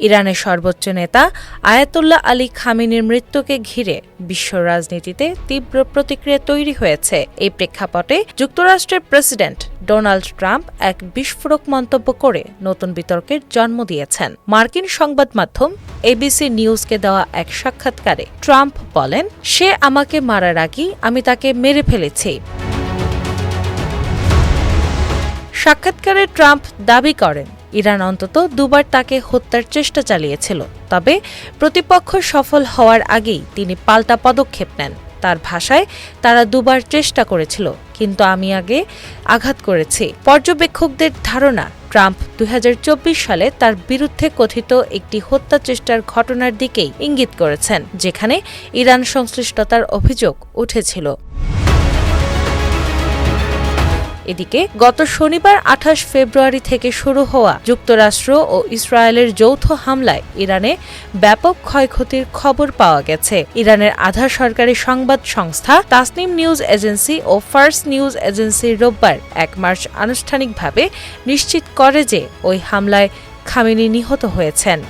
ইরানের সর্বোচ্চ নেতা আয়াতুল্লাহ আলী খামেনির মৃত্যুকে ঘিরে বিশ্ব রাজনীতিতে তীব্র প্রতিক্রিয়া তৈরি হয়েছে। এই প্রেক্ষাপটে যুক্তরাষ্ট্রের প্রেসিডেন্ট ডোনাল্ড ট্রাম্প এক বিস্ফোরক মন্তব্য করে নতুন বিতর্কের জন্ম দিয়েছেন। মার্কিন সংবাদ মাধ্যম এবিসি নিউজকে দেওয়া এক সাক্ষাৎকারে ট্রাম্প বলেন, সে আমাকে মারার আগেই আমি তাকে মেরে ফেলেছি। সাক্ষাৎকারে ট্রাম্প দাবি করেন, ইরান অন্তত দুবার তাকে হত্যার চেষ্টা চালিয়েছিল, তবে প্রতিপক্ষ সফল হওয়ার আগেই তিনি পাল্টা পদক্ষেপ নেন। তার ভাষায়, তারা দুবার চেষ্টা করেছিল, কিন্তু আমি আগে আঘাত করেছি। পর্যবেক্ষকদের ধারণা, ট্রাম্প ২০২৪ সালে তার বিরুদ্ধে কথিত একটি হত্যা চেষ্টার ঘটনার দিকেই ইঙ্গিত করেছেন, যেখানে ইরান সংশ্লিষ্টতার অভিযোগ উঠেছিল। এদিকে গত শনিবার ২৮ ফেব্রুয়ারি থেকে শুরু হওয়া যুক্তরাষ্ট্র ও ইসরায়েলের যৌথ হামলায় ইরানে ব্যাপক ক্ষয়ক্ষতির খবর পাওয়া গেছে। ইরানের আধা সরকারি সংবাদ সংস্থা তাসনিম নিউজ এজেন্সি ও ফার্স নিউজ এজেন্সি রোববার ১ মার্চ আনুষ্ঠানিকভাবে নিশ্চিত করে যে ওই হামলায় খামেনি নিহত হয়েছেন।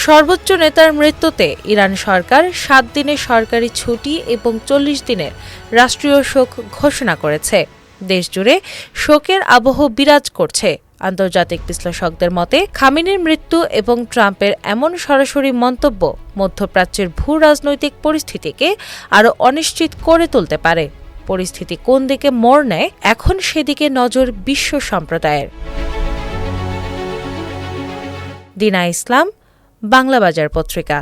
সর্বোচ্চ নেতার মৃত্যুতে ইরান সরকার ৭ দিনের সরকারি ছুটি এবং ৪০ দিনের রাষ্ট্রীয় শোক ঘোষণা করেছে। দেশজুড়ে শোকের আবহ বিরাজ করছে। আন্তর্জাতিক বিশ্লেষকদের মতে, খামেনির মৃত্যু এবং ট্রাম্পের এমন সরাসরি মন্তব্য মধ্যপ্রাচ্যের ভূ রাজনৈতিক পরিস্থিতিকে আরও অনিশ্চিত করে তুলতে পারে। পরিস্থিতি কোন দিকে মোড় নেয়, এখন সেদিকে নজর বিশ্ব সম্প্রদায়ের। দিনা ইসলাম, বাংলা বাজার পত্রিকা।